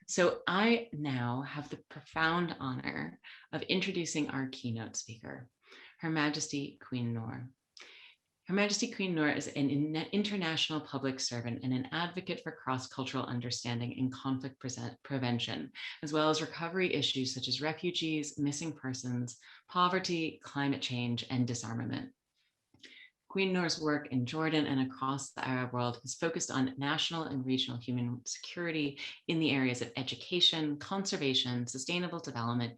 So I now have the profound honor of introducing our keynote speaker, Her Majesty Queen Noor. Her Majesty Queen Noor is an international public servant and an advocate for cross-cultural understanding and conflict prevention, as well as recovery issues such as refugees, missing persons, poverty, climate change, and disarmament. Queen Noor's work in Jordan and across the Arab world has focused on national and regional human security in the areas of education, conservation, sustainable development,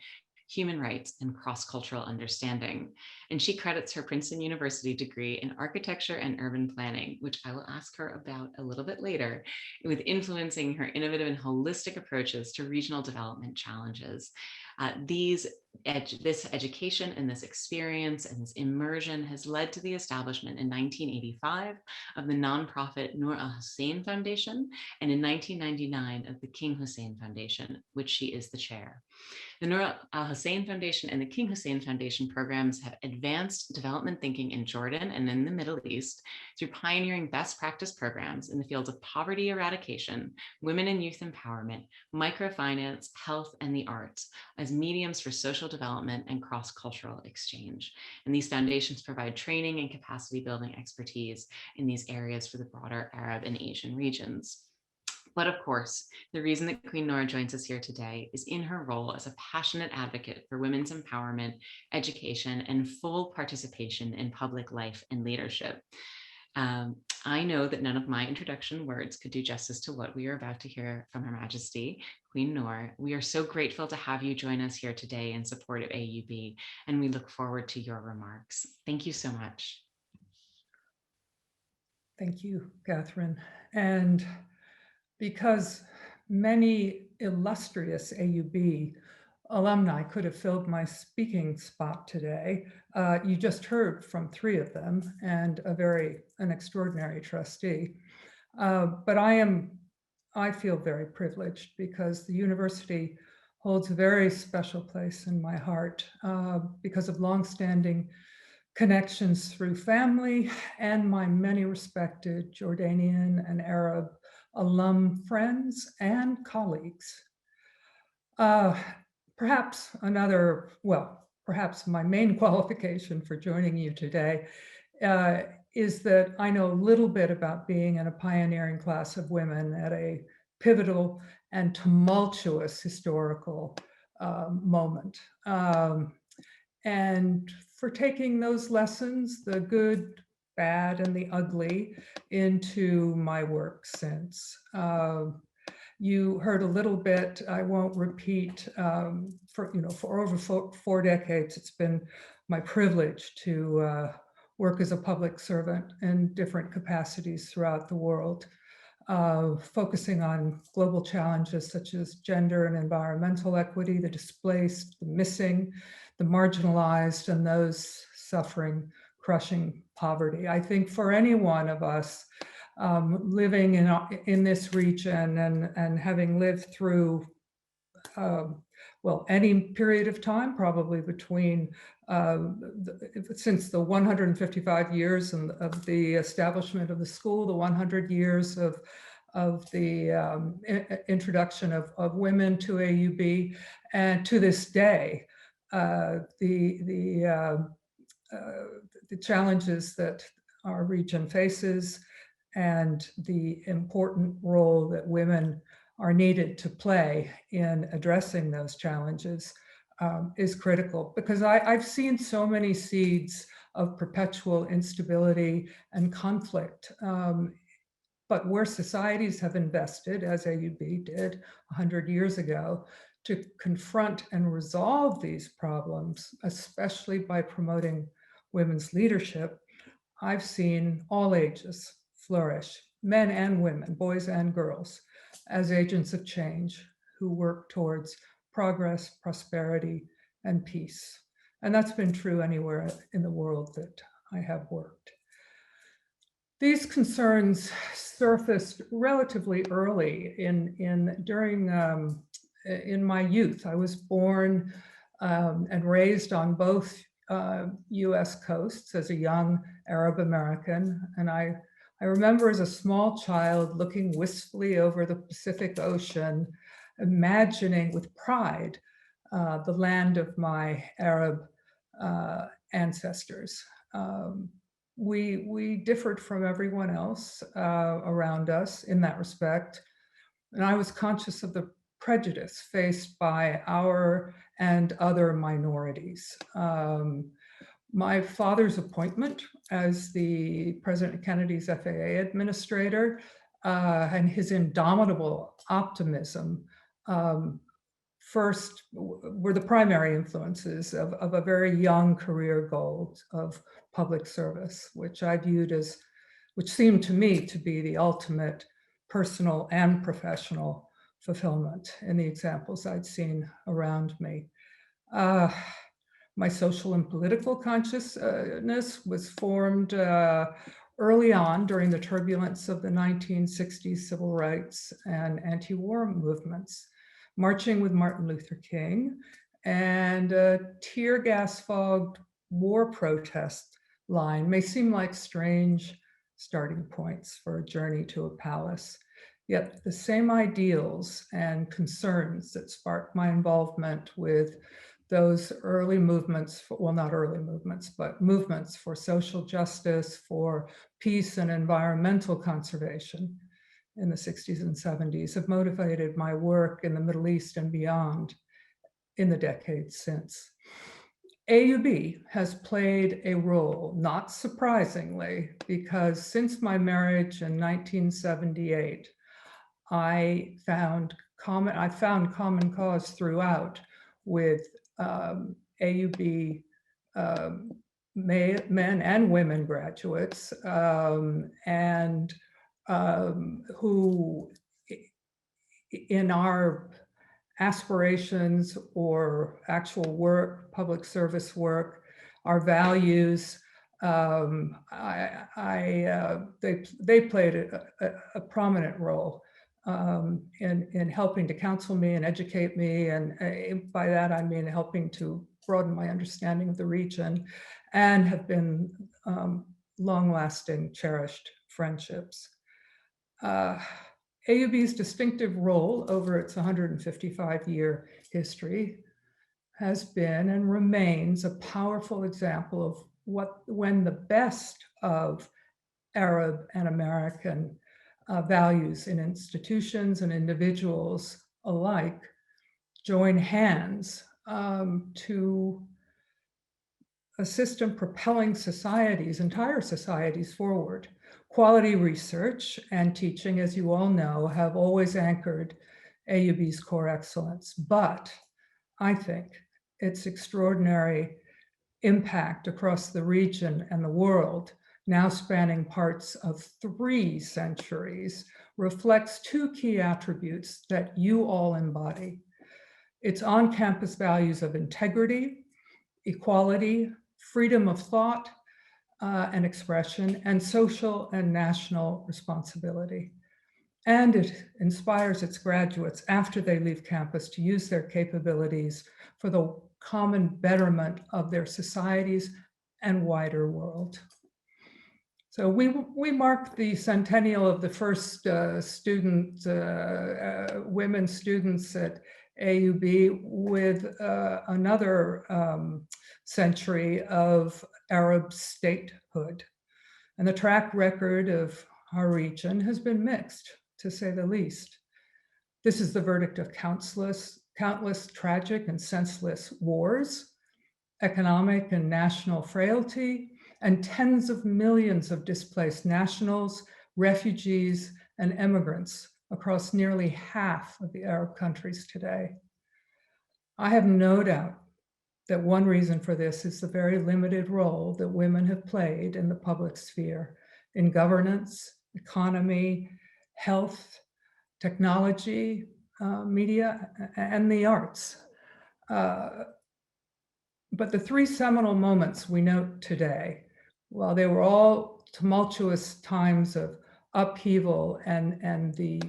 human rights, and cross-cultural understanding. And she credits her Princeton University degree in architecture and urban planning, which I will ask her about a little bit later, with influencing her innovative and holistic approaches to regional development challenges. This education and this experience and this immersion has led to the establishment in 1985 of the nonprofit Noor al-Hussein Foundation, and in 1999 of the King Hussein Foundation, which she is the chair. The Noor al-Hussein Foundation and the King Hussein Foundation programs have advanced development thinking in Jordan and in the Middle East through pioneering best practice programs in the fields of poverty eradication, women and youth empowerment, microfinance, health, and the arts as mediums for social development and cross-cultural exchange. And these foundations provide training and capacity building expertise in these areas for the broader Arab and Asian regions. But of course, the reason that Queen Noor joins us here today is in her role as a passionate advocate for women's empowerment, education, and full participation in public life and leadership. I know that none of my introduction words could do justice to what we are about to hear from Her Majesty, Queen Noor. We are so grateful to have you join us here today in support of AUB, and we look forward to your remarks. Thank you so much. Thank you, Catherine. And because many illustrious AUB alumni could have filled my speaking spot today, you just heard from 3 of them and an extraordinary trustee. But I feel very privileged because the university holds a very special place in my heart because of longstanding connections through family and my many respected Jordanian and Arab alum friends and colleagues. Perhaps my main qualification for joining you today is that I know a little bit about being in a pioneering class of women at a pivotal and tumultuous historical moment. And for taking those lessons, the good, bad, and the ugly, into my work since. You heard a little bit, I won't repeat, for over 4 decades, it's been my privilege to work as a public servant in different capacities throughout the world, focusing on global challenges such as gender and environmental equity, the displaced, the missing, the marginalized, and those suffering crushing poverty. I think for any one of us living in this region and having lived through any period of time, probably between since the 155 years of the establishment of the school, the 100 years of the introduction of women to AUB, and to this day, the challenges that our region faces and the important role that women are needed to play in addressing those challenges is critical, because I've seen so many seeds of perpetual instability and conflict, but where societies have invested, as AUB did 100 years ago, to confront and resolve these problems, especially by promoting women's leadership, I've seen all ages flourish, men and women, boys and girls, as agents of change who work towards progress, prosperity, and peace. And that's been true anywhere in the world that I have worked. These concerns surfaced relatively early in my youth. I was born and raised on both US coasts as a young Arab American. And I remember as a small child looking wistfully over the Pacific Ocean imagining with pride the land of my Arab ancestors. We differed from everyone else around us in that respect. And I was conscious of the prejudice faced by our and other minorities. My father's appointment as the President Kennedy's FAA administrator and his indomitable optimism first were the primary influences of a very young career goal of public service, which I viewed as, which seemed to me to be the ultimate personal and professional fulfillment in the examples I'd seen around me. My social and political consciousness was formed early on during the turbulence of the 1960s civil rights and anti-war movements, marching with Martin Luther King and a tear gas fogged war protest line may seem like strange starting points for a journey to a palace. Yet the same ideals and concerns that sparked my involvement with those early movements, well, not early movements, but movements for social justice, for peace and environmental conservation in the 60s and 70s have motivated my work in the Middle East and beyond in the decades since. AUB has played a role, not surprisingly, because since my marriage in 1978, I found common cause throughout with AUB men and women graduates, and who in our aspirations or actual work, public service work, our values, they played a prominent role in helping to counsel me and educate me. And by that, I mean helping to broaden my understanding of the region, and have been long-lasting, cherished friendships. AUB's distinctive role over its 155-year history has been and remains a powerful example of when the best of Arab and American values in institutions and individuals alike join hands to assist in propelling societies, entire societies forward. Quality research and teaching, as you all know, have always anchored AUB's core excellence, but I think its extraordinary impact across the region and the world, now spanning parts of 3 centuries, reflects 2 key attributes that you all embody. Its on-campus values of integrity, equality, freedom of thought and expression, and social and national responsibility. And it inspires its graduates after they leave campus to use their capabilities for the common betterment of their societies and wider world. So we marked the centennial of the first women students at AUB with another century of Arab statehood. And the track record of our region has been mixed, to say the least. This is the verdict of countless tragic and senseless wars, economic and national frailty, and tens of millions of displaced nationals, refugees, and immigrants across nearly half of the Arab countries today. I have no doubt that one reason for this is the very limited role that women have played in the public sphere, in governance, economy, health, technology, media, and the arts. But the 3 seminal moments we note today, while they were all tumultuous times of upheaval in the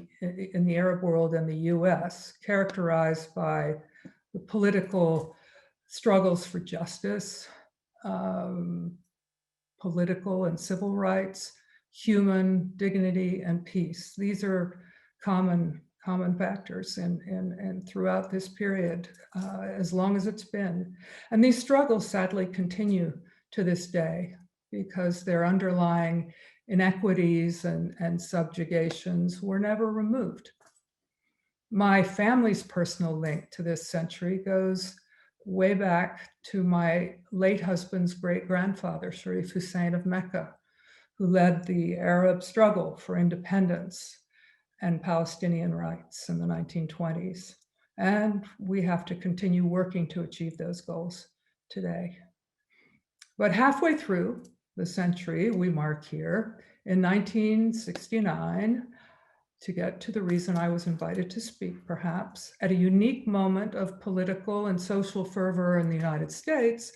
Arab world and the US, characterized by the political struggles for justice, political and civil rights, human dignity and peace. These are common common factors and throughout this period, as long as it's been. And these struggles sadly continue to this day because their underlying inequities and subjugations were never removed. My family's personal link to this century goes way back to my late husband's great-grandfather, Sharif Hussein of Mecca, who led the Arab struggle for independence and Palestinian rights in the 1920s. And we have to continue working to achieve those goals today. But halfway through the century we mark here, in 1969, to get to the reason I was invited to speak, perhaps, at a unique moment of political and social fervor in the United States,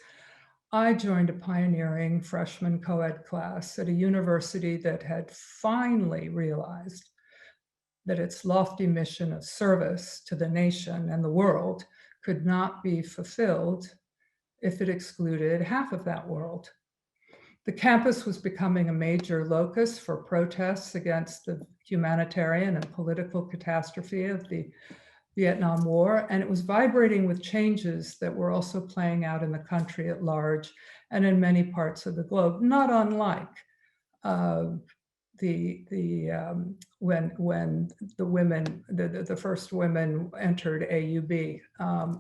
I joined a pioneering freshman co-ed class at a university that had finally realized that its lofty mission of service to the nation and the world could not be fulfilled if it excluded half of that world. The campus was becoming a major locus for protests against the humanitarian and political catastrophe of the Vietnam War, and it was vibrating with changes that were also playing out in the country at large and in many parts of the globe, not unlike when the women, the first women entered AUB.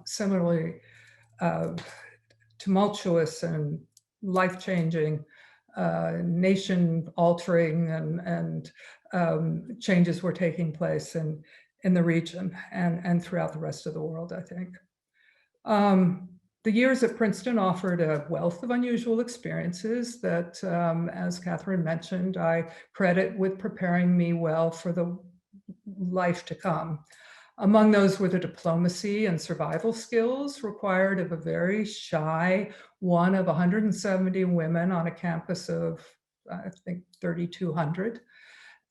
Similarly, tumultuous and life-changing, nation-altering and changes were taking place in the region and throughout the rest of the world, I think. The years at Princeton offered a wealth of unusual experiences that, as Katherine mentioned, I credit with preparing me well for the life to come. Among those were the diplomacy and survival skills required of a very shy one of 170 women on a campus of, I think, 3,200,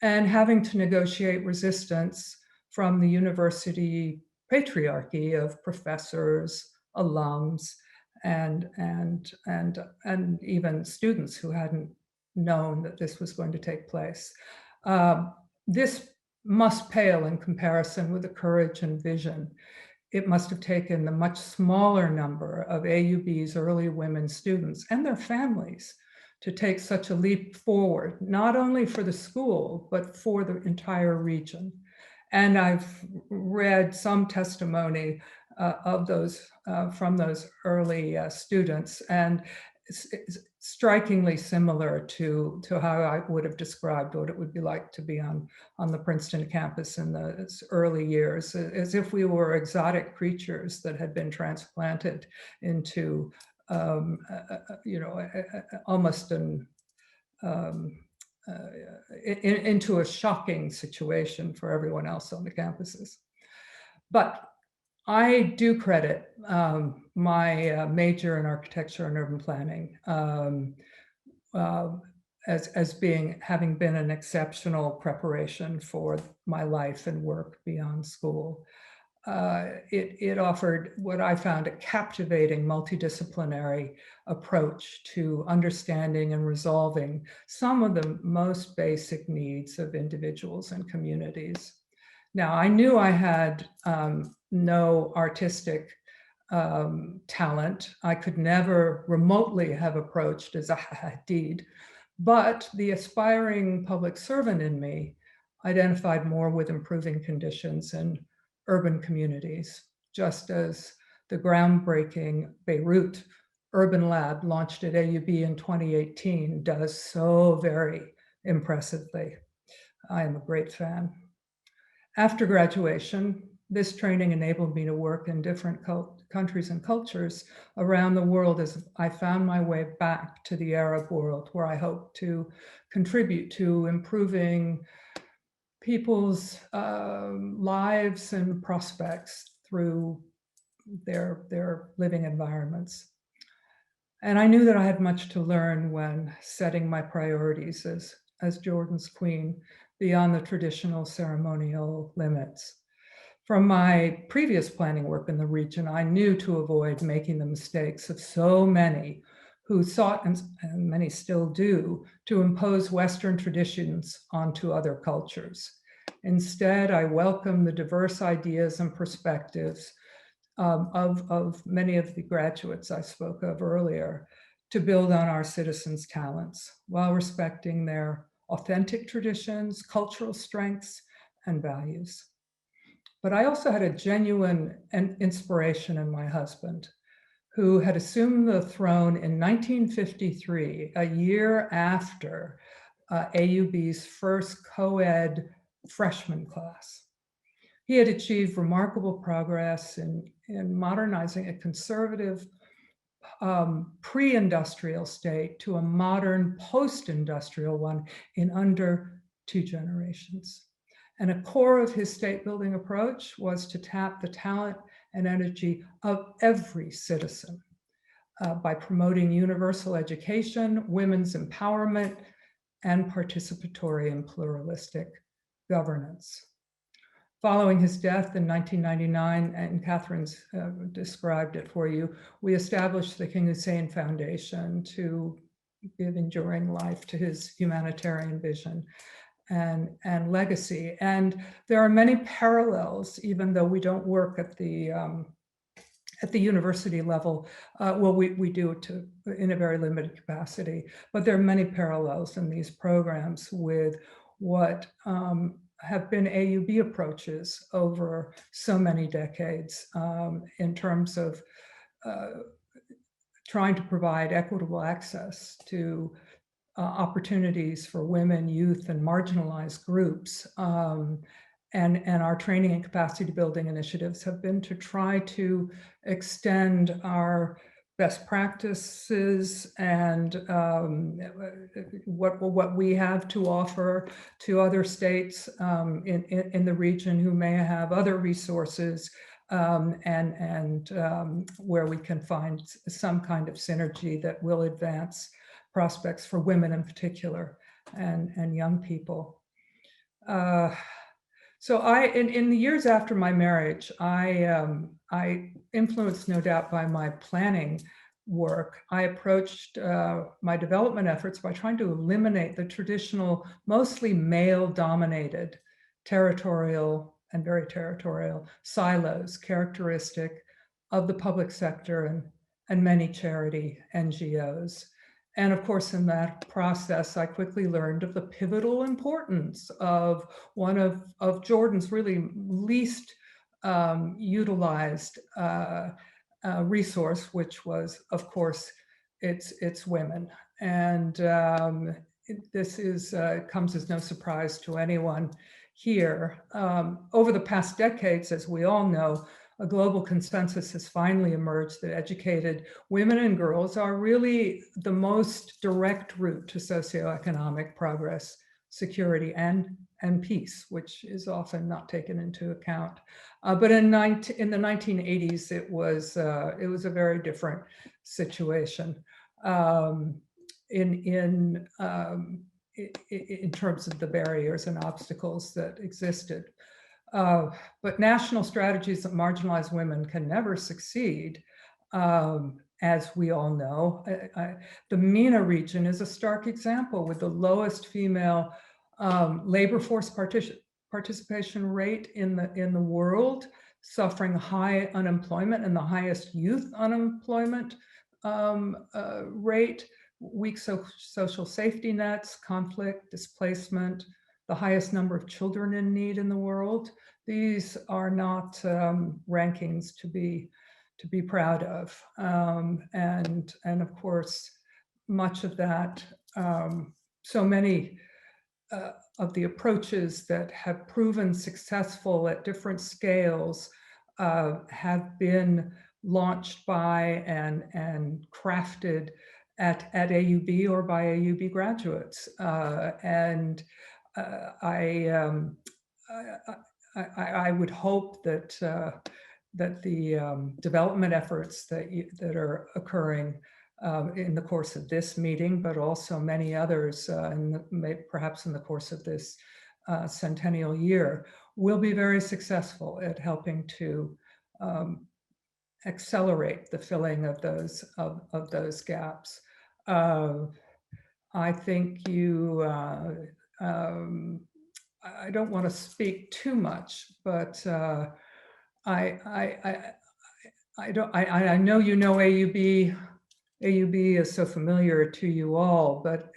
and having to negotiate resistance from the university patriarchy of professors, alums, and even students who hadn't known that this was going to take place. This must pale in comparison with the courage and vision it must have taken the much smaller number of AUB's early women students and their families to take such a leap forward, not only for the school, but for the entire region. And I've read some testimony of those from those early students, and it's strikingly similar to how I would have described what it would be like to be on the Princeton campus in the early years, as if we were exotic creatures that had been transplanted into, almost into a shocking situation for everyone else on the campuses. But I do credit my major in architecture and urban planning as having been an exceptional preparation for my life and work beyond school. It offered what I found a captivating multidisciplinary approach to understanding and resolving some of the most basic needs of individuals and communities. Now, I knew I had no artistic talent. I could never remotely have approached as a Hadid, but the aspiring public servant in me identified more with improving conditions in urban communities, just as the groundbreaking Beirut Urban Lab launched at AUB in 2018 does so very impressively. I am a great fan. After graduation, this training enabled me to work in different countries and cultures around the world as I found my way back to the Arab world, where I hope to contribute to improving people's lives and prospects through their living environments. And I knew that I had much to learn when setting my priorities as Jordan's queen beyond the traditional ceremonial limits. From my previous planning work in the region, I knew to avoid making the mistakes of so many who sought, and many still do, to impose Western traditions onto other cultures. Instead, I welcome the diverse ideas and perspectives of many of the graduates I spoke of earlier to build on our citizens' talents while respecting their authentic traditions, cultural strengths, and values. But I also had a genuine inspiration in my husband, who had assumed the throne in 1953, a year after AUB's first co-ed freshman class. He had achieved remarkable progress in modernizing a conservative pre-industrial state to a modern post-industrial one in under 2 generations. And a core of his state building approach was to tap the talent and energy of every citizen by promoting universal education, women's empowerment, and participatory and pluralistic governance. Following his death in 1999, and Katherine's described it for you, we established the King Hussein Foundation to give enduring life to his humanitarian vision and legacy. And there are many parallels, even though we don't work at the university level. Well, we do it in a very limited capacity, but there are many parallels in these programs with what have been AUB approaches over so many decades in terms of trying to provide equitable access to opportunities for women, youth, and marginalized groups. And our training and capacity building initiatives have been to try to extend our best practices and what we have to offer to other states in the region who may have other resources and where we can find some kind of synergy that will advance prospects for women in particular and young people. So in the years after my marriage, I influenced no doubt by my planning work, I approached my development efforts by trying to eliminate the traditional, mostly male-dominated territorial and very territorial silos characteristic of the public sector and many charity NGOs. And of course, in that process, I quickly learned of the pivotal importance of one of Jordan's really least utilized resource, which was, of course, it's women. And this comes as no surprise to anyone here. Over the past decades, as we all know, a global consensus has finally emerged that educated women and girls are really the most direct route to socioeconomic progress, security, and peace, which is often not taken into account. But in the 1980s, it was a very different situation in terms of the barriers and obstacles that existed. But national strategies that marginalize women can never succeed, as we all know. The MENA region is a stark example with the lowest female labor force participation rate in the world, suffering high unemployment and the highest youth unemployment rate, weak social safety nets, conflict, displacement, the highest number of children in need in the world. These are not rankings to be proud of. And of course, much of that, so many of the approaches that have proven successful at different scales have been launched by and crafted at AUB or by AUB graduates. And I would hope that the development efforts that are occurring in the course of this meeting, but also many others, perhaps in the course of this centennial year, will be very successful at helping to accelerate the filling of those gaps. I think I don't want to speak too much, but I know you know AUB. AUB is so familiar to you all, but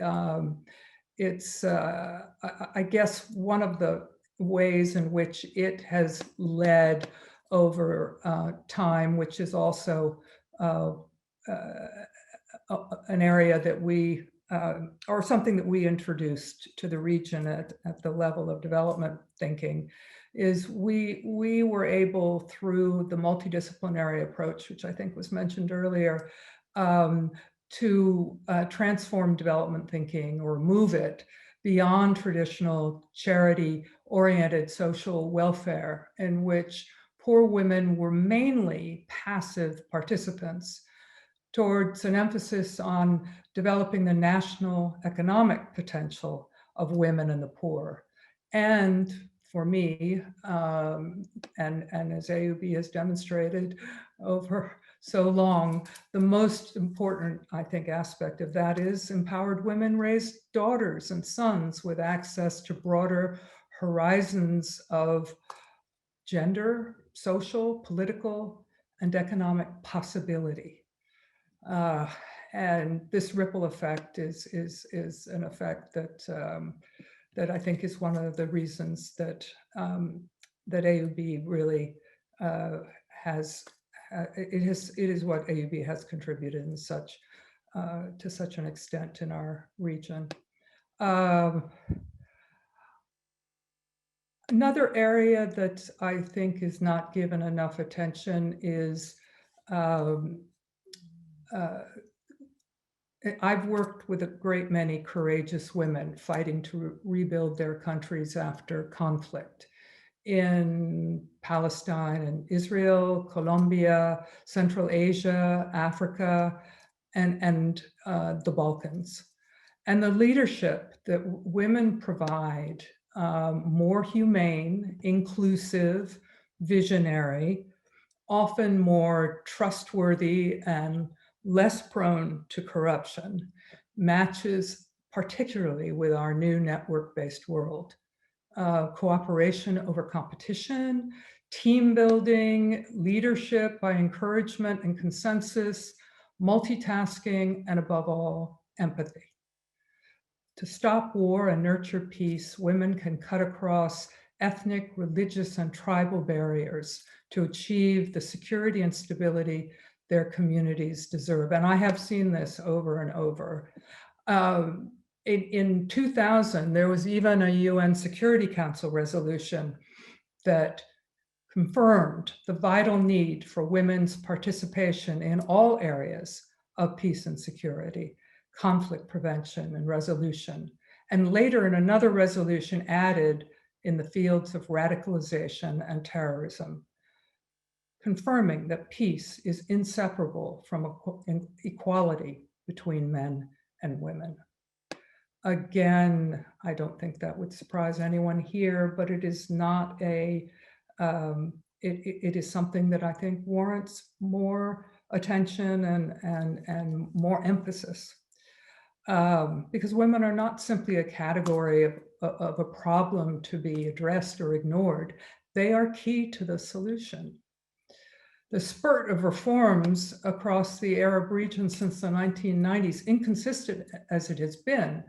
it's, I guess, one of the ways in which it has led over time, which is also an area that we, or something that we introduced to the region at the level of development thinking, is we were able, through the multidisciplinary approach, which I think was mentioned earlier, to transform development thinking or move it beyond traditional charity-oriented social welfare, in which poor women were mainly passive participants, towards an emphasis on developing the national economic potential of women and the poor. And for me, and as AUB has demonstrated over so long, the most important, I think, aspect of that is empowered women raise daughters and sons with access to broader horizons of gender, social, political, and economic possibility. And this ripple effect is an effect that that I think is one of the reasons that that AUB really has. It is what AUB has contributed in such to such an extent in our region. Another area that I think is not given enough attention is I've worked with a great many courageous women fighting to rebuild their countries after conflict in Palestine and Israel, Colombia, Central Asia, Africa, and the Balkans. And the leadership that women provide, more humane, inclusive, visionary, often more trustworthy and less prone to corruption, matches particularly with our new network-based world. Cooperation over competition, team building, leadership by encouragement and consensus, multitasking, and above all, empathy. To stop war and nurture peace, women can cut across ethnic, religious, and tribal barriers to achieve the security and stability their communities deserve. And I have seen this over and over. In 2000, there was even a UN Security Council resolution that confirmed the vital need for women's participation in all areas of peace and security, conflict prevention and resolution. And later, in another resolution, added in the fields of radicalization and terrorism, confirming that peace is inseparable from equality between men and women. Again, I don't think that would surprise anyone here, but it is not a, it is something that I think warrants more attention and more emphasis. Because women are not simply a category of a problem to be addressed or ignored. They are key to the solution. The spurt of reforms across the Arab region since the 1990s, inconsistent as it has been,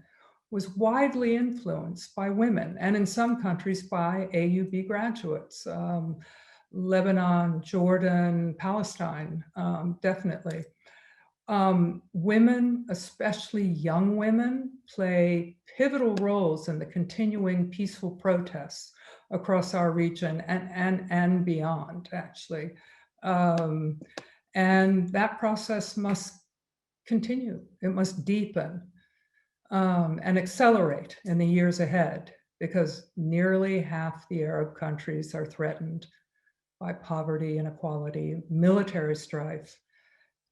was widely influenced by women, and in some countries by AUB graduates. Lebanon, Jordan, Palestine, definitely. Women, especially young women, play pivotal roles in the continuing peaceful protests across our region and beyond, actually. And that process must continue. It must deepen and accelerate in the years ahead, because nearly half the Arab countries are threatened by poverty, inequality, military strife,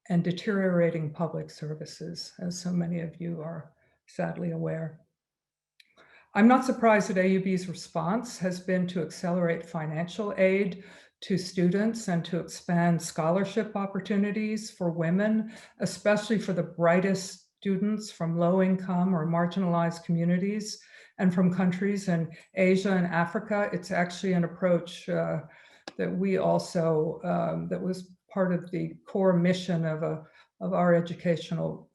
and deteriorating public services, as so many of you are sadly aware. I'm not surprised that AUB's response has been to accelerate financial aid to students and to expand scholarship opportunities for women, especially for the brightest students from low-income or marginalized communities, and from countries in Asia and Africa. It's actually an approach that we also, that was part of the core mission of our educational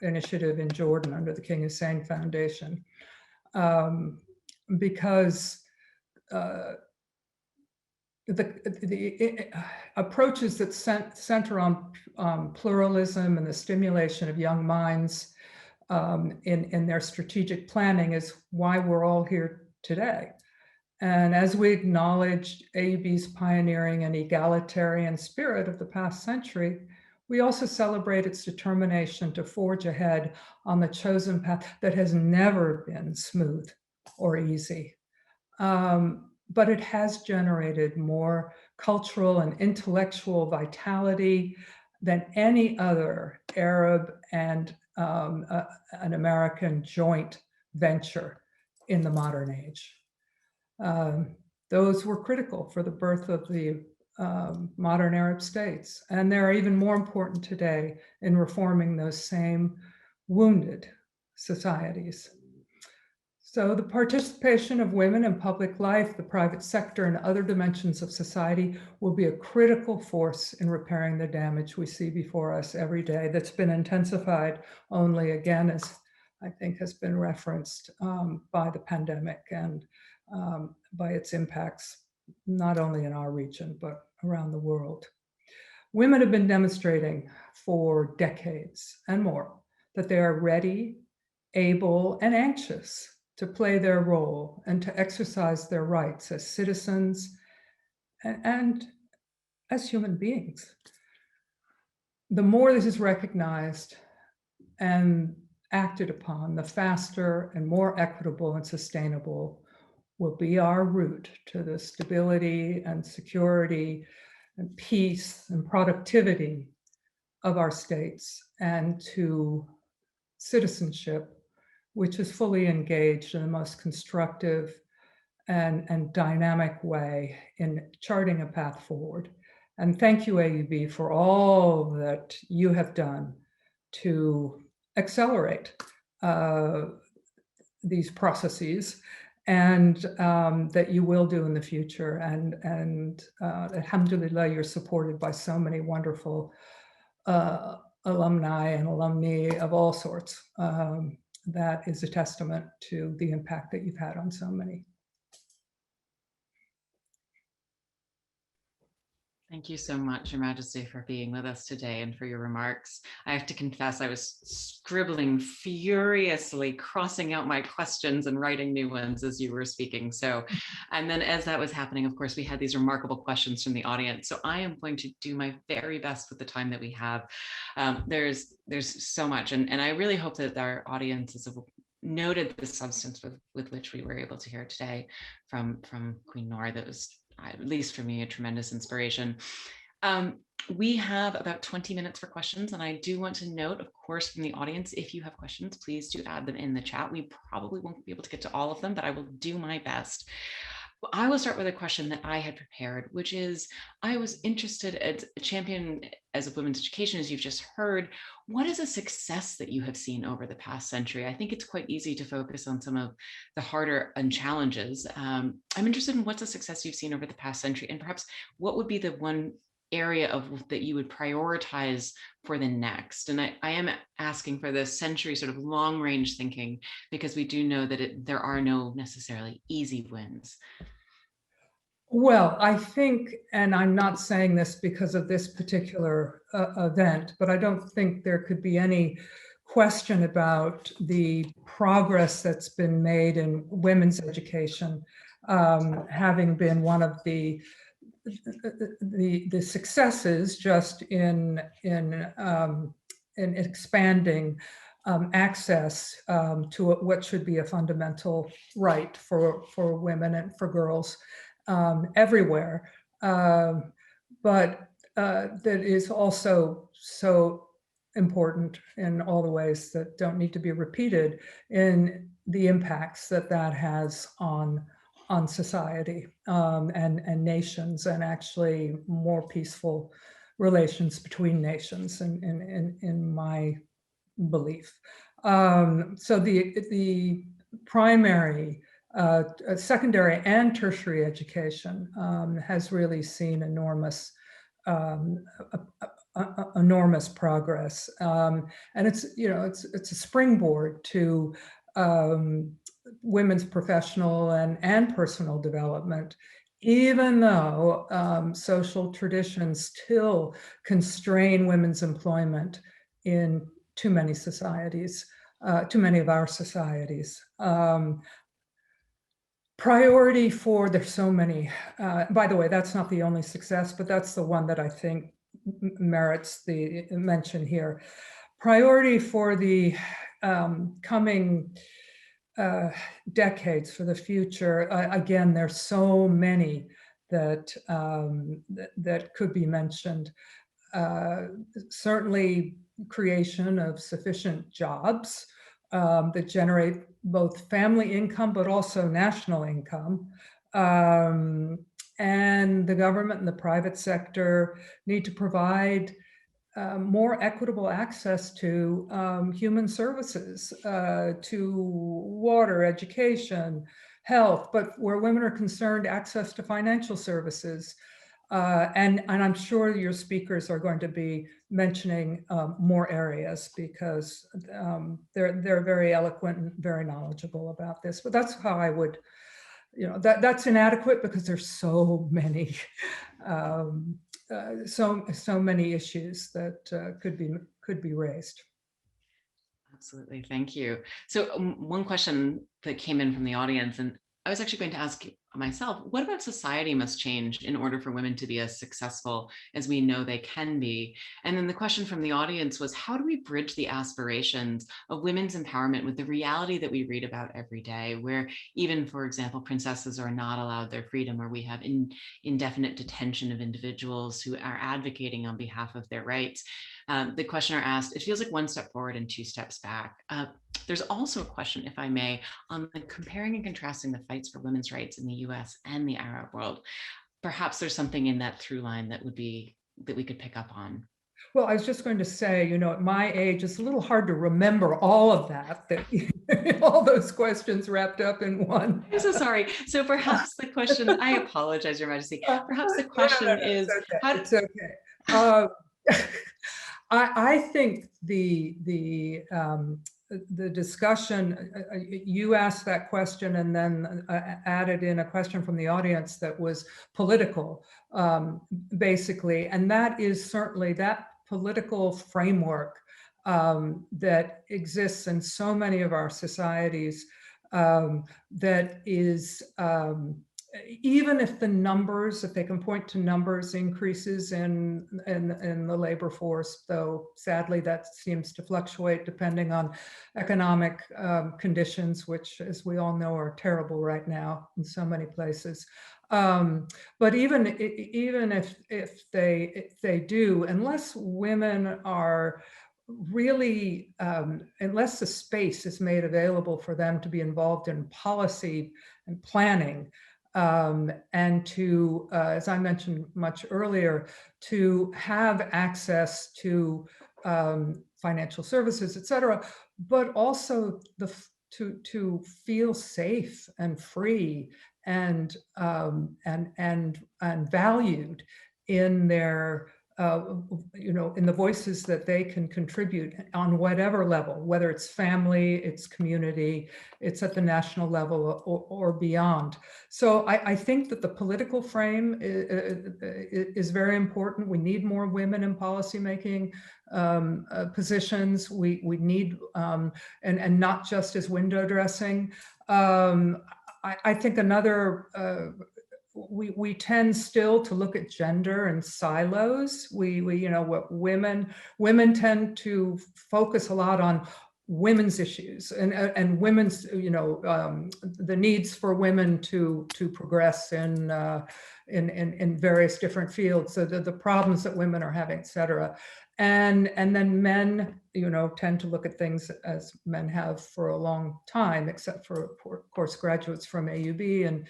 initiative in Jordan under the King Hussein Foundation. Because the approaches that center on pluralism and the stimulation of young minds in their strategic planning is why we're all here today. And as we acknowledged AUB's pioneering and egalitarian spirit of the past century, we also celebrate its determination to forge ahead on the chosen path that has never been smooth or easy. But it has generated more cultural and intellectual vitality than any other Arab and an American joint venture in the modern age. Those were critical for the birth of the modern Arab states, and they're even more important today in reforming those same wounded societies. So the participation of women in public life, the private sector, and other dimensions of society will be a critical force in repairing the damage we see before us every day that's been intensified only, again, as I think has been referenced, by the pandemic and by its impacts, not only in our region, but around the world. Women have been demonstrating for decades and more that they are ready, able, and anxious to play their role and to exercise their rights as citizens and as human beings. The more this is recognized and acted upon, the faster and more equitable and sustainable will be our route to the stability and security and peace and productivity of our states, and to citizenship, which is fully engaged in the most constructive and dynamic way in charting a path forward. And thank you, AUB, for all that you have done to accelerate these processes, and that you will do in the future. And alhamdulillah, you're supported by so many wonderful alumni and alumni of all sorts. That is a testament to the impact that you've had on so many. Thank you so much, Your Majesty, for being with us today and for your remarks. I have to confess, I was scribbling furiously, crossing out my questions and writing new ones as you were speaking. So, and then as that was happening, of course, we had these remarkable questions from the audience. So I am going to do my very best with the time that we have. There's so much, and I really hope that our audiences have noted the substance with which we were able to hear today from Queen Noor. That was, at least for me, a tremendous inspiration. We have about 20 minutes for questions, and I do want to note, of course, from the audience, if you have questions, please do add them in the chat. We probably won't be able to get to all of them, but I will do my best. I will start with a question that I had prepared, which is, I was interested as a champion as a women's education, as you've just heard, what is a success that you have seen over the past century? I think it's quite easy to focus on some of the harder and challenges. I'm interested in what's a success you've seen over the past century, and perhaps what would be the one area of that you would prioritize for the next. And I am asking for the century sort of long range thinking, because we do know that there are no necessarily easy wins. Well, I think, and I'm not saying this because of this particular event, but I don't think there could be any question about the progress that's been made in women's education, having been one of the successes just in expanding access to what should be a fundamental right for women and for girls everywhere, but that is also so important in all the ways that don't need to be repeated in the impacts that has on society and nations, and actually more peaceful relations between nations, in my belief. So the primary, secondary and tertiary education has really seen enormous enormous progress, and it's it's a springboard to women's professional and personal development, even though social traditions still constrain women's employment in too many societies, too many of our societies. Priority for, there's so many, by the way, that's not the only success, but that's the one that I think merits the mention here. Priority for the coming decades, for the future. Again, there's so many that that could be mentioned. Certainly creation of sufficient jobs that generate both family income, but also national income. And the government and the private sector need to provide more equitable access to human services, to water, education, health, but where women are concerned, access to financial services. And I'm sure your speakers are going to be mentioning more areas, because they're very eloquent and very knowledgeable about this. But that's how I would, that's inadequate because there's so many so many issues that could be raised. Absolutely, thank you. So one question that came in from the audience, and I was actually going to ask myself, what about society must change in order for women to be as successful as we know they can be? And then the question from the audience was, how do we bridge the aspirations of women's empowerment with the reality that we read about every day, where even, for example, princesses are not allowed their freedom, or we have indefinite detention of individuals who are advocating on behalf of their rights? The questioner asked, it feels like one step forward and two steps back. There's also a question, if I may, on comparing and contrasting the fights for women's rights in the US and the Arab world. Perhaps there's something in that through line that we could pick up on. Well, I was just going to say, at my age, it's a little hard to remember all of that all those questions wrapped up in one. I'm so sorry. So perhaps the question, I apologize, Your Majesty. Perhaps the question is, it's okay. I think the discussion, you asked that question and then added in a question from the audience that was political, basically, and that is certainly that political framework that exists in so many of our societies, that is, even if the numbers, if they can point to numbers increases in the labor force, though sadly that seems to fluctuate depending on economic conditions, which, as we all know, are terrible right now in so many places. But even if they do, unless women are really, unless the space is made available for them to be involved in policy and planning, and to, as I mentioned much earlier, to have access to financial services, et cetera, but also to feel safe and free and valued in their in the voices that they can contribute on whatever level, whether it's family, it's community, it's at the national level or beyond. So I think that the political frame is very important. We need more women in policymaking positions. We need, and not just as window dressing. I think another, we tend still to look at gender in silos. We what women tend to focus a lot on women's issues and women's, the needs for women to progress in various different fields. So the problems that women are having, et cetera. And then men, tend to look at things as men have for a long time, except for, of course, graduates from AUB and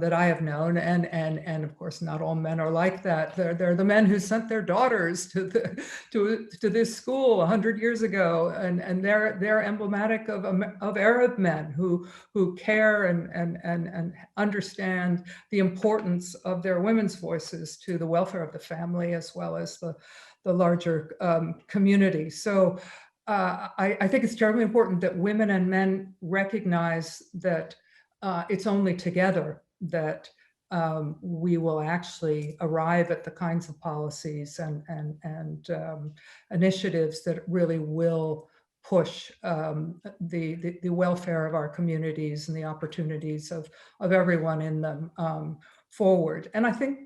that I have known. And of course, not all men are like that. They're the men who sent their daughters to this school 100 years ago, and they're emblematic of Arab men who care and understand the importance of their women's voices to the welfare of the family as well as the larger community. So I think it's terribly important that women and men recognize that it's only together that we will actually arrive at the kinds of policies and initiatives that really will push the welfare of our communities and the opportunities of everyone in them forward. And I think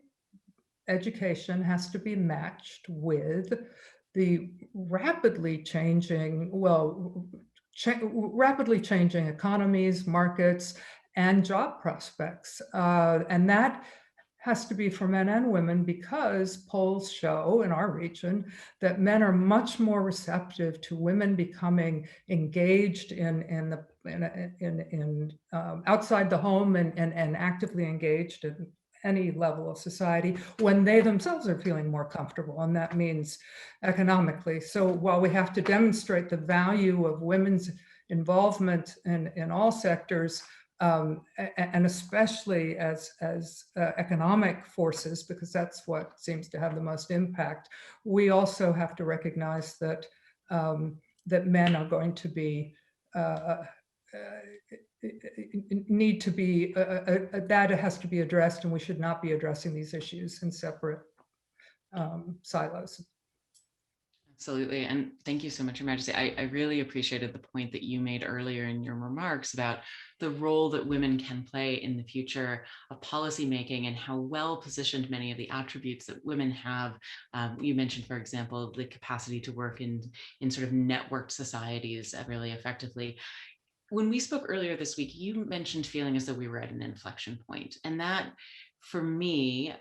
education has to be matched with the rapidly changing economies, markets, and job prospects. And that has to be for men and women, because polls show in our region that men are much more receptive to women becoming engaged in outside the home and actively engaged in any level of society when they themselves are feeling more comfortable, and that means economically. So while we have to demonstrate the value of women's involvement in all sectors, and especially as economic forces, because that's what seems to have the most impact, we also have to recognize that that men are going to be need to be, that has to be addressed, and we should not be addressing these issues in separate silos. Absolutely. And thank you so much, Your Majesty. I really appreciated the point that you made earlier in your remarks about the role that women can play in the future of policymaking and how well positioned many of the attributes that women have. You mentioned, for example, the capacity to work in sort of networked societies really effectively. When we spoke earlier this week, you mentioned feeling as though we were at an inflection point. And that, for me,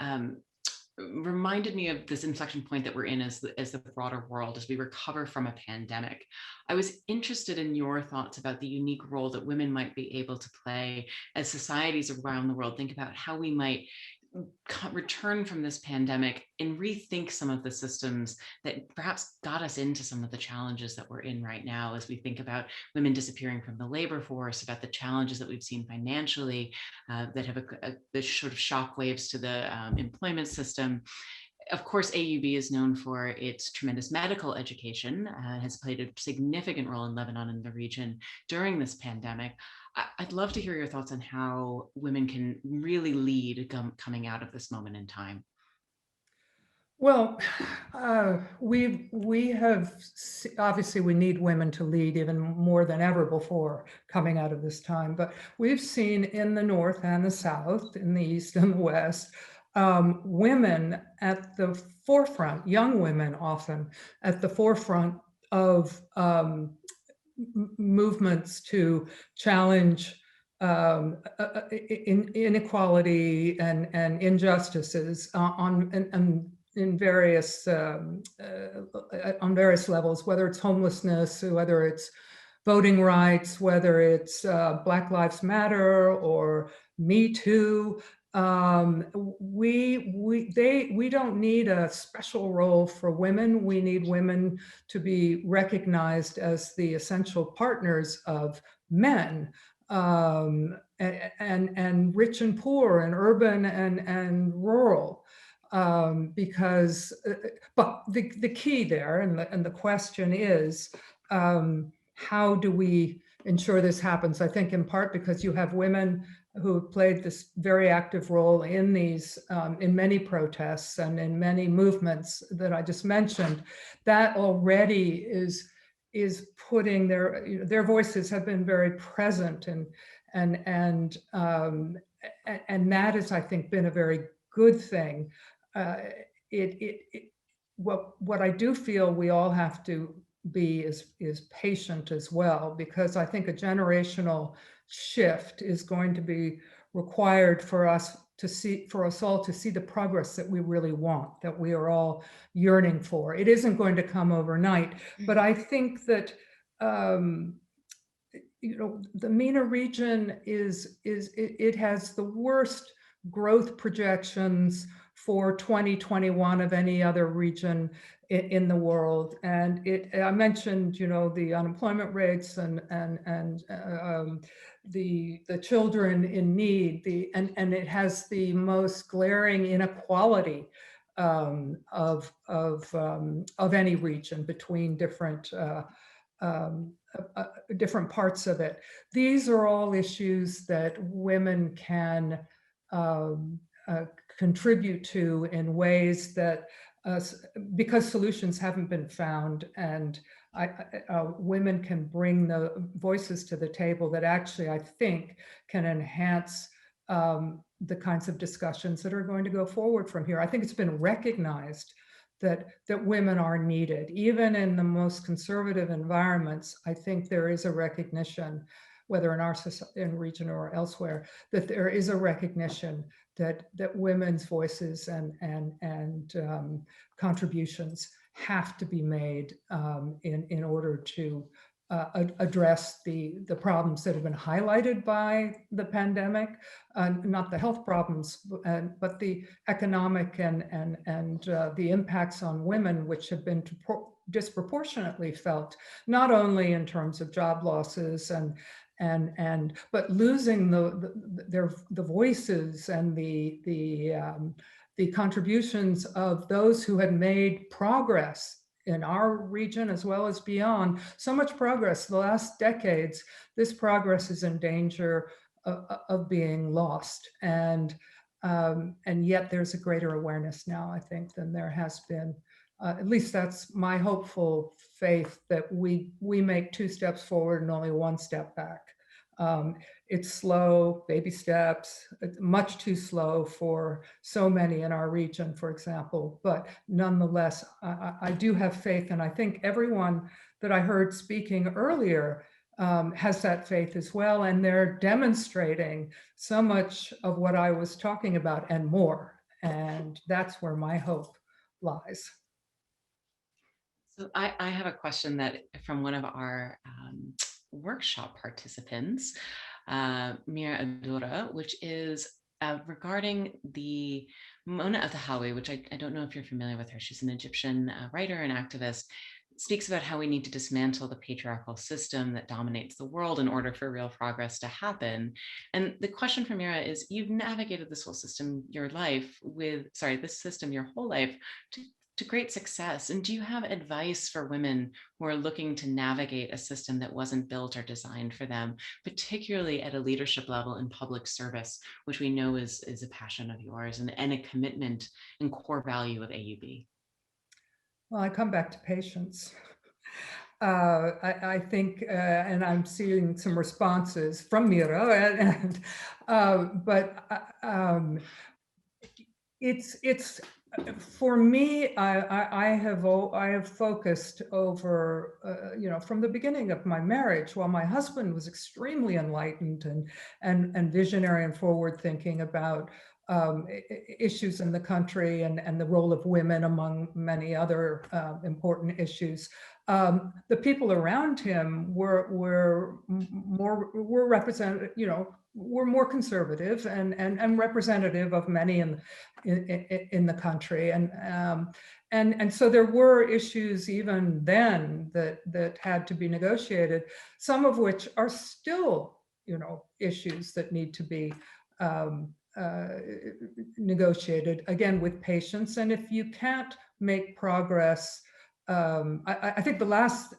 reminded me of this inflection point that we're in as the broader world, as we recover from a pandemic. I was interested in your thoughts about the unique role that women might be able to play as societies around the world think about how we might return from this pandemic and rethink some of the systems that perhaps got us into some of the challenges that we're in right now, as we think about women disappearing from the labor force, about the challenges that we've seen financially that have the sort of shock waves to the employment system. Of course, AUB is known for its tremendous medical education, has played a significant role in Lebanon and the region during this pandemic. I'd love to hear your thoughts on how women can really lead coming out of this moment in time. Well, we have, obviously we need women to lead even more than ever before coming out of this time, but we've seen in the North and the South, in the East and the West, women at the forefront, young women often at the forefront of movements to challenge inequality and injustices in various on various levels, whether it's homelessness, whether it's voting rights, whether it's Black Lives Matter or Me Too. We don't need a special role for women. We need women to be recognized as the essential partners of men, and rich and poor, and urban and rural. Because, but the key there and the question is, how do we ensure this happens? I think in part because you have women who have played this very active role in these, in many protests and in many movements that I just mentioned, that already is putting their voices have been very present, and that has, I think, been a very good thing. What I do feel we all have to be is patient as well, because I think a generational shift is going to be required for us for us all to see the progress that we really want, that we are all yearning for. It isn't going to come overnight, but I think that the MENA region it has the worst growth projections for 2021 of any other region in the world. And I mentioned, the unemployment rates and the children in need, and it has the most glaring inequality of any region between different different parts of it. These are all issues that women can contribute to in ways that, because solutions haven't been found, and women can bring the voices to the table that actually, I think, can enhance the kinds of discussions that are going to go forward from here. I think it's been recognized that women are needed. Even in the most conservative environments, I think there is a recognition, whether in our region or elsewhere, that there is a recognition that women's voices and contributions have to be made in order to address the problems that have been highlighted by the pandemic, not the health problems, but the economic and the impacts on women, which have been disproportionately felt, not only in terms of job losses but losing the voices and the contributions of those who had made progress in our region as well as beyond. So much progress the last decades. This progress is in danger of being lost, and yet there's a greater awareness now, I think, than there has been. At least that's my hopeful faith, that we make 2 steps forward and only 1 step back. It's slow, baby steps, it's much too slow for so many in our region, for example, but nonetheless, I do have faith, and I think everyone that I heard speaking earlier has that faith as well, and they're demonstrating so much of what I was talking about and more, and that's where my hope lies. So I have a question that from one of our workshop participants, Mira Adura, which is regarding the Mona Atahawi, which I don't know if you're familiar with her. She's an Egyptian writer and activist, speaks about how we need to dismantle the patriarchal system that dominates the world in order for real progress to happen. And the question for Mira is, you've navigated this whole system your whole life to great success. And do you have advice for women who are looking to navigate a system that wasn't built or designed for them, particularly at a leadership level in public service, which we know is a passion of yours and a commitment and core value of AUB? Well, I come back to patience. I think, and I'm seeing some responses from Mira, but it's for me. I have focused over, from the beginning of my marriage, while my husband was extremely enlightened and visionary and forward thinking about issues in the country and the role of women among many other important issues. The people around him were represented, were more conservative and representative of many in the country, and so there were issues even then that had to be negotiated, some of which are still, issues that need to be negotiated, again, with patience. And if you can't make progress, I think the last,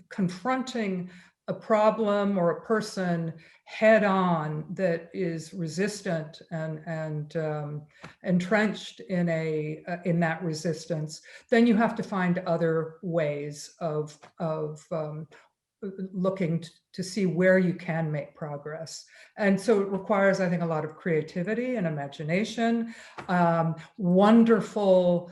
confronting a problem or a person head on that is resistant and entrenched in that resistance, then you have to find other ways of looking to see where you can make progress. And so it requires, I think, a lot of creativity and imagination, wonderful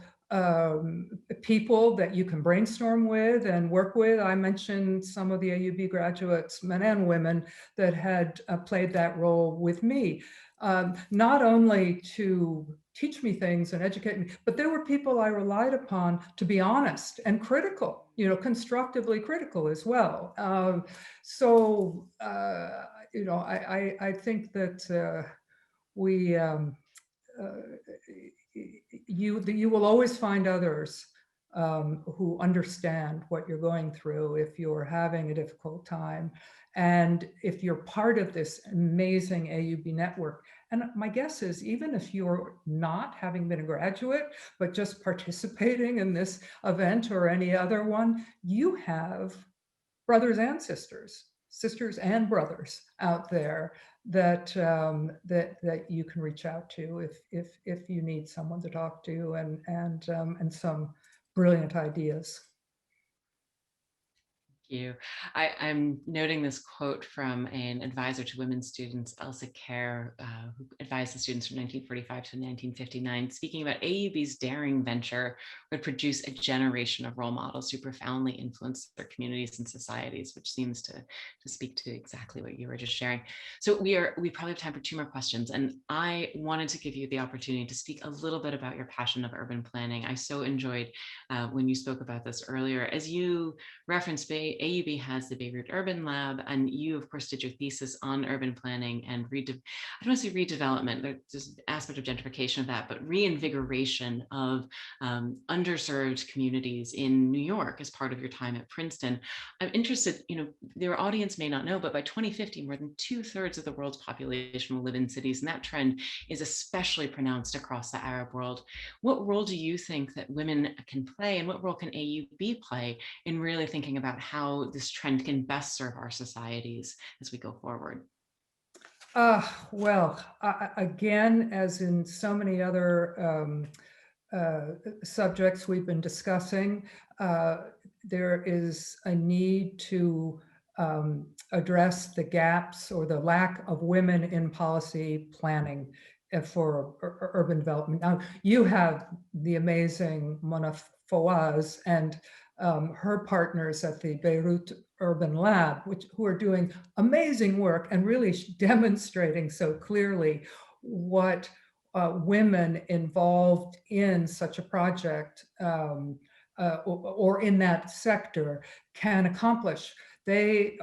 people that you can brainstorm with and work with. I mentioned some of the AUB graduates, men and women, that had played that role with me, not only to teach me things and educate me, but there were people I relied upon to be honest and critical, constructively critical as well. I think that we you will always find others who understand what you're going through if you're having a difficult time. And if you're part of this amazing AUB network, and my guess is even if you're not having been a graduate, but just participating in this event or any other one, you have brothers and sisters and brothers out there that that you can reach out to if you need someone to talk to and some brilliant ideas. You. I'm noting this quote from an advisor to women students, Elsa Kerr, who advised the students from 1945 to 1959, speaking about AUB's daring venture would produce a generation of role models who profoundly influence their communities and societies, which seems to speak to exactly what you were just sharing. So we probably have time for 2 more questions. And I wanted to give you the opportunity to speak a little bit about your passion of urban planning. I so enjoyed when you spoke about this earlier. As you referenced, AUB has the Beirut Urban Lab, and you, of course, did your thesis on urban planning and I don't want to say redevelopment, there's an aspect of gentrification of that, but reinvigoration of underserved communities in New York as part of your time at Princeton. I'm interested, your audience may not know, but by 2050, more than 2/3 of the world's population will live in cities, and that trend is especially pronounced across the Arab world. What role do you think that women can play, and what role can AUB play in really thinking about how this trend can best serve our societies as we go forward? Well, again, as in so many other subjects we've been discussing, there is a need to address the gaps or the lack of women in policy planning for urban development. Now, you have the amazing Mona Fawaz and her partners at the Beirut Urban Lab, who are doing amazing work and really demonstrating so clearly what women involved in such a project or in that sector can accomplish. Their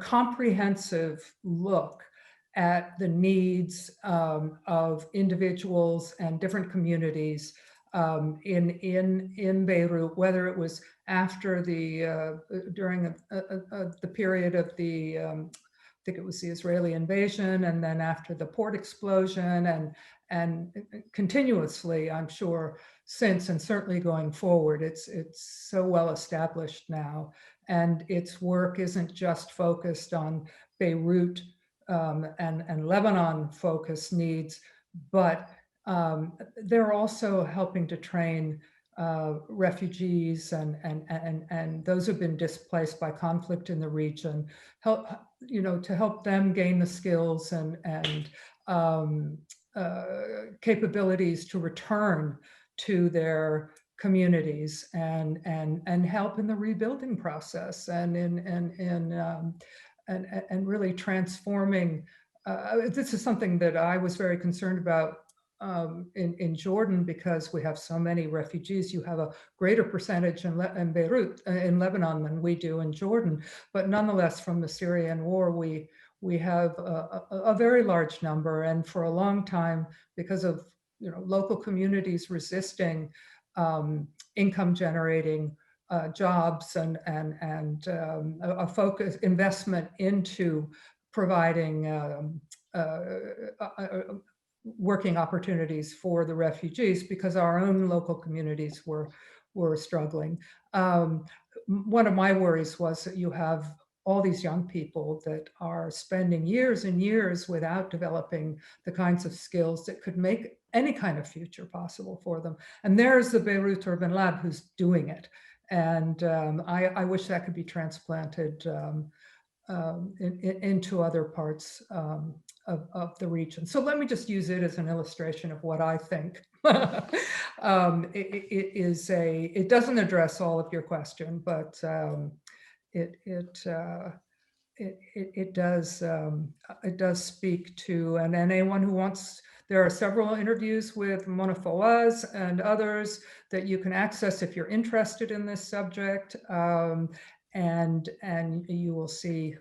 comprehensive look at the needs of individuals and different communities in Beirut, whether it was after during the period of the I think it was the Israeli invasion, and then after the port explosion, and continuously, I'm sure, since, and certainly going forward. It's so well established now, and its work isn't just focused on Beirut and Lebanon focused needs, but they're also helping to train refugees and those who've been displaced by conflict in the region, to help them gain the skills and capabilities to return to their communities and help in the rebuilding process and really transforming. This is something that I was very concerned about in Jordan, because we have so many refugees. You have a greater percentage in Beirut, in Lebanon, than we do in Jordan. But nonetheless, from the Syrian war, we have a very large number. And for a long time, because of local communities resisting income generating jobs and a focus investment into providing working opportunities for the refugees, because our own local communities were struggling. One of my worries was that you have all these young people that are spending years and years without developing the kinds of skills that could make any kind of future possible for them. And there's the Beirut Urban Lab who's doing it. And I wish that could be transplanted into other parts of the region. So let me just use it as an illustration of what I think. It doesn't address all of your question, but it does speak to, and anyone who wants, there are several interviews with Mona Fawaz and others that you can access if you're interested in this subject, and you will see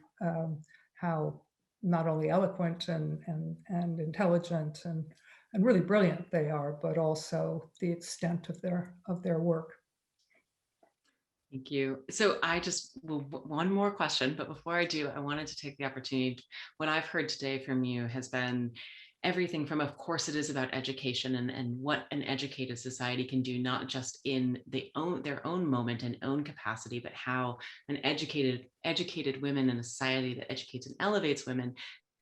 how not only eloquent and intelligent and really brilliant they are, but also the extent of their work. Thank you. So one more question, but before I do, I wanted to take the opportunity. What I've heard today from you has been everything from, of course, it is about education and what an educated society can do, not just in their own moment and own capacity, but how an educated women in a society that educates and elevates women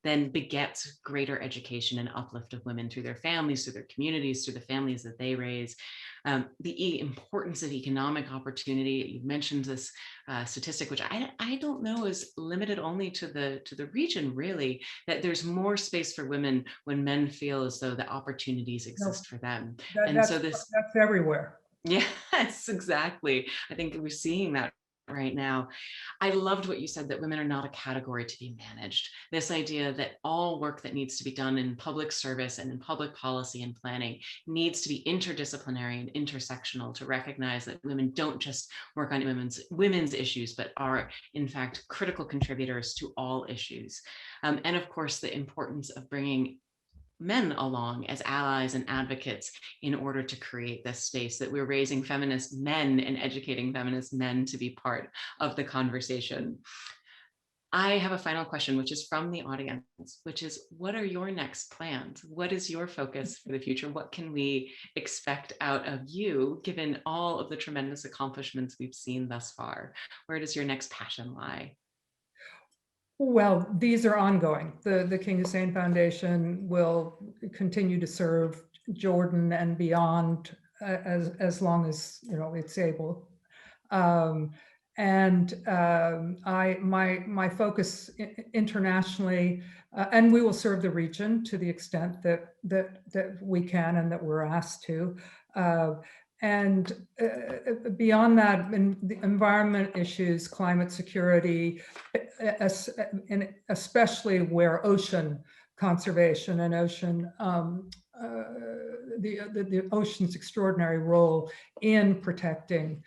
then begets greater education and uplift of women through their families, through their communities, through the families that they raise. The importance of economic opportunity. You mentioned this statistic, which I don't know is limited only to the region, really, that there's more space for women when men feel as though the opportunities exist for them. That's everywhere. Yes, exactly. I think we're seeing that right now. I loved what you said, that women are not a category to be managed. This idea that all work that needs to be done in public service and in public policy and planning needs to be interdisciplinary and intersectional, to recognize that women don't just work on women's issues, but are in fact critical contributors to all issues. And of course, the importance of bringing men along as allies and advocates in order to create this space, that we're raising feminist men and educating feminist men to be part of the conversation. I have a final question, which is from the audience, which is, what are your next plans? What is your focus for the future? What can we expect out of you, given all of the tremendous accomplishments we've seen thus far? Where does your next passion lie? Well, these are ongoing. The King Hussein Foundation will continue to serve Jordan and beyond as long as it's able. My focus internationally, and we will serve the region to the extent that we can and that we're asked to. And beyond that, in the environment issues, climate security, and especially where ocean conservation and ocean, the ocean's extraordinary role in protecting,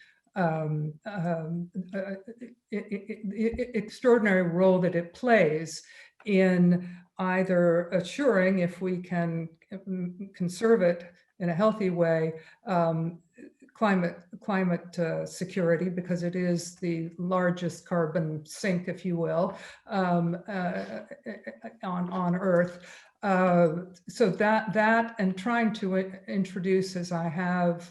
extraordinary role that it plays in either assuring, if we can conserve it in a healthy way, climate security, because it is the largest carbon sink, if you will, on Earth. So that and trying to introduce, as I have,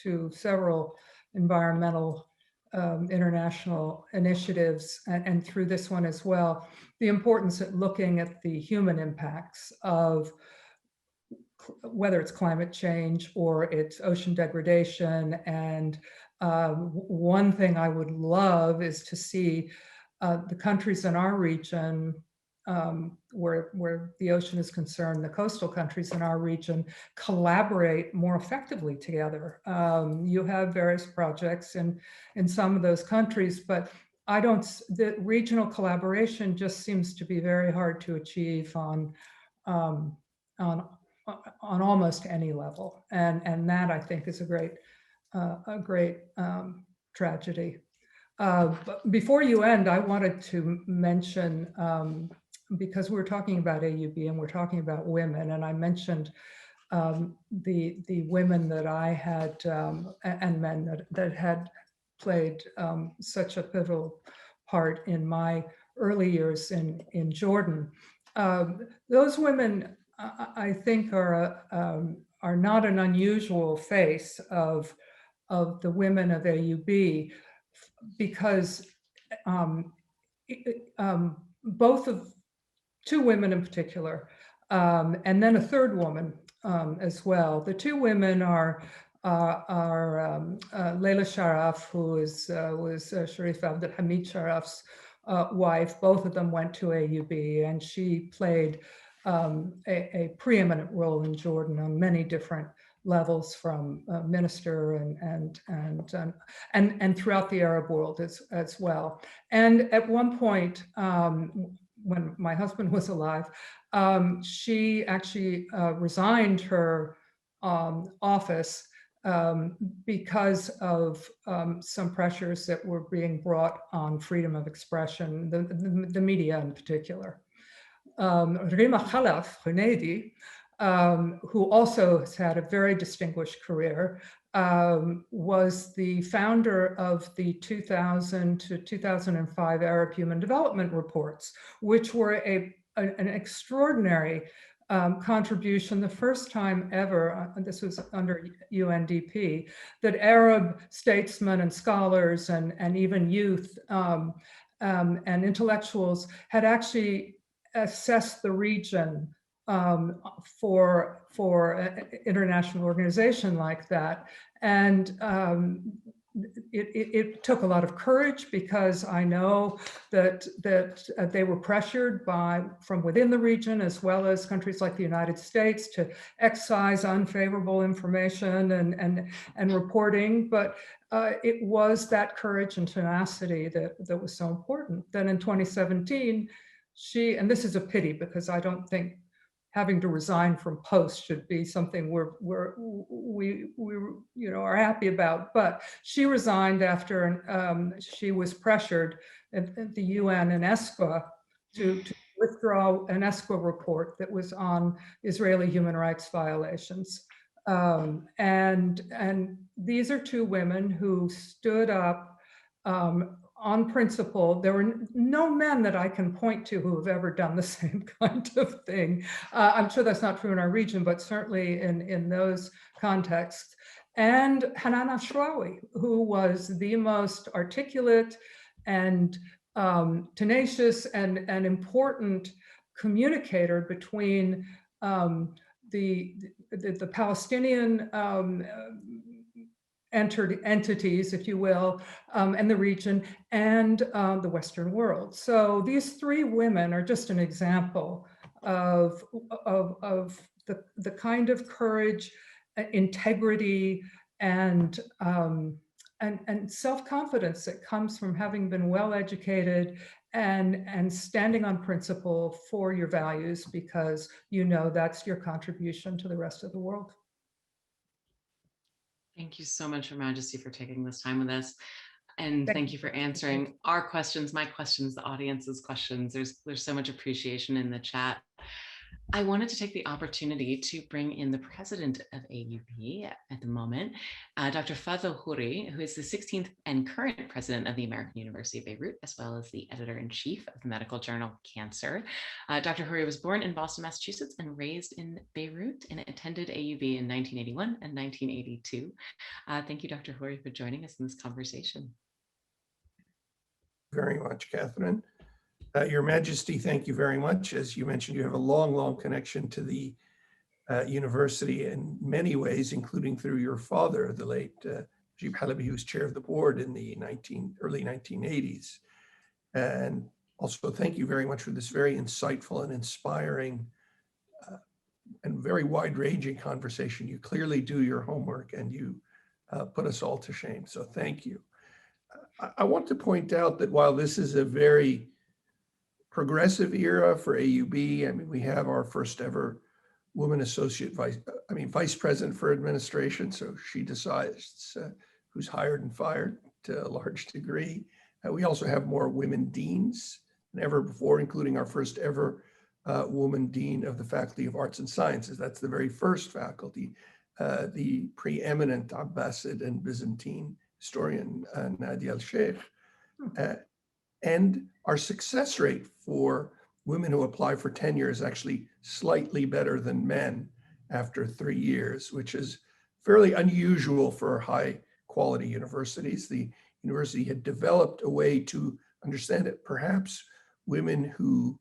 to several environmental international initiatives, and through this one as well, the importance of looking at the human impacts of whether it's climate change or it's ocean degradation. And one thing I would love is to see the countries in our region, where the ocean is concerned, the coastal countries in our region, collaborate more effectively together. You have various projects in some of those countries, but the regional collaboration just seems to be very hard to achieve on almost any level, and that, I think, is a great tragedy. But before you end, I wanted to mention, because we're talking about AUB and we're talking about women, and I mentioned the women that I had and men that had played such a pivotal part in my early years in Jordan. Those women, I think, are not an unusual face of the women of AUB, because both of two women in particular, and then a third woman as well. The two women are Leila Sharaf, who was Sharif Abdul Hamid Sharaf's wife. Both of them went to AUB, and she played a preeminent role in Jordan on many different levels, from minister and throughout the Arab world as well. And at one point, when my husband was alive, she actually resigned her office because of some pressures that were being brought on freedom of expression, the media in particular. Rima Khalaf Hunaidi, who also has had a very distinguished career, was the founder of the 2000 to 2005 Arab Human Development Reports, which were an extraordinary contribution, the first time ever, this was under UNDP, that Arab statesmen and scholars and even youth and intellectuals had actually assessed the region for an international organization like that. And it took a lot of courage, because I know that they were pressured from within the region, as well as countries like the United States, to excise unfavorable information and reporting. But it was that courage and tenacity that was so important. Then in 2017, and this is a pity, because I don't think having to resign from post should be something we are happy about. But she resigned after she was pressured at the UN and ESCWA to withdraw an ESCWA report that was on Israeli human rights violations. And these are two women who stood up on principle. There were no men that I can point to who have ever done the same kind of thing. I'm sure that's not true in our region, but certainly in those contexts. And Hanan Ashrawi, who was the most articulate and tenacious and important communicator between the Palestinian entities, if you will, and the region, and the Western world. So these three women are just an example of the kind of courage, integrity, and self-confidence that comes from having been well-educated and standing on principle for your values, because you know that's your contribution to the rest of the world. Thank you so much, Your Majesty, for taking this time with us. And thank you for answering our questions, my questions, the audience's questions. There's so much appreciation in the chat. I wanted to take the opportunity to bring in the president of AUB at the moment, Dr. Fadlo Khuri, who is the 16th and current president of the American University of Beirut, as well as the editor-in-chief of the medical journal Cancer. Dr. Khuri was born in Boston, Massachusetts, and raised in Beirut, and attended AUB in 1981 and 1982. Thank you, Dr. Khuri, for joining us in this conversation. Very much, Catherine. Your Majesty, thank you very much. As you mentioned, you have a long, long connection to the university in many ways, including through your father, the late Najib Halabi, who was chair of the board in the early 1980s. And also thank you very much for this very insightful and inspiring and very wide-ranging conversation. You clearly do your homework, and you put us all to shame. So thank you. I want to point out that while this is a very progressive era for AUB, I mean, we have our first ever woman vice president for administration. So she decides who's hired and fired to a large degree. We also have more women deans than ever before, including our first ever woman dean of the Faculty of Arts and Sciences. That's the very first faculty, the preeminent Abbasid and Byzantine historian Nadia al-Sheikh. And our success rate for women who apply for tenure is actually slightly better than men after 3 years, which is fairly unusual for high quality universities. The university had developed a way to understand it. Perhaps women who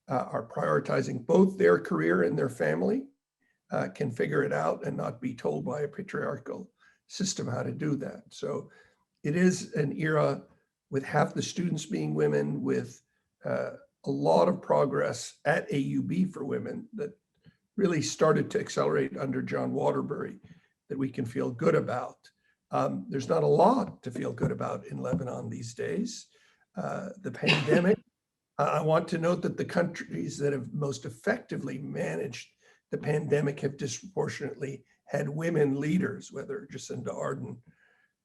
are prioritizing both their career and their family can figure it out and not be told by a patriarchal system how to do that. So it is an era with half the students being women, with a lot of progress at AUB for women that really started to accelerate under John Waterbury that we can feel good about. There's not a lot to feel good about in Lebanon these days. The pandemic, I want to note that the countries that have most effectively managed the pandemic have disproportionately had women leaders, whether Jacinda Ardern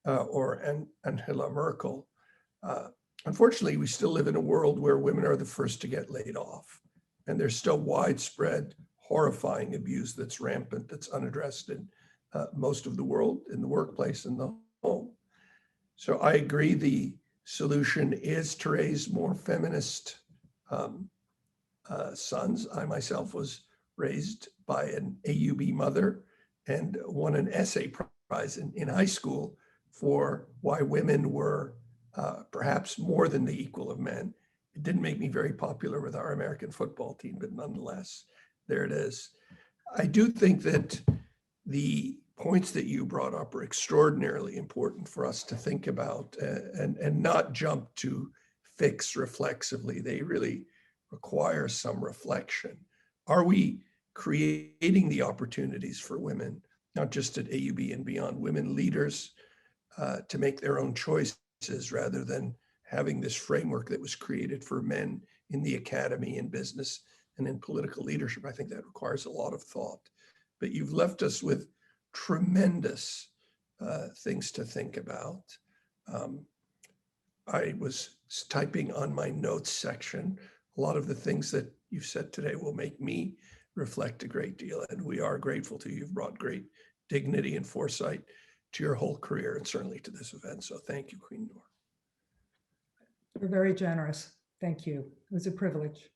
or Angela Merkel. Unfortunately, we still live in a world where women are the first to get laid off. And there's still widespread, horrifying abuse that's rampant, that's unaddressed in most of the world, in the workplace and the home. So I agree the solution is to raise more feminist sons. I myself was raised by an AUB mother and won an essay prize in high school for why women were perhaps more than the equal of men. It didn't make me very popular with our American football team, but nonetheless, there it is. I do think that the points that you brought up are extraordinarily important for us to think about and not jump to fix reflexively. They really require some reflection. Are we creating the opportunities for women, not just at AUB and beyond, women leaders to make their own choices rather than having this framework that was created for men in the academy, in business, and in political leadership? I think that requires a lot of thought. But you've left us with tremendous things to think about. I was typing on my notes section. A lot of the things that you've said today will make me reflect a great deal, and we are grateful to you. You've brought great dignity and foresight to your whole career and certainly to this event. So thank you, Queen Noor. You're very generous. Thank you. It was a privilege.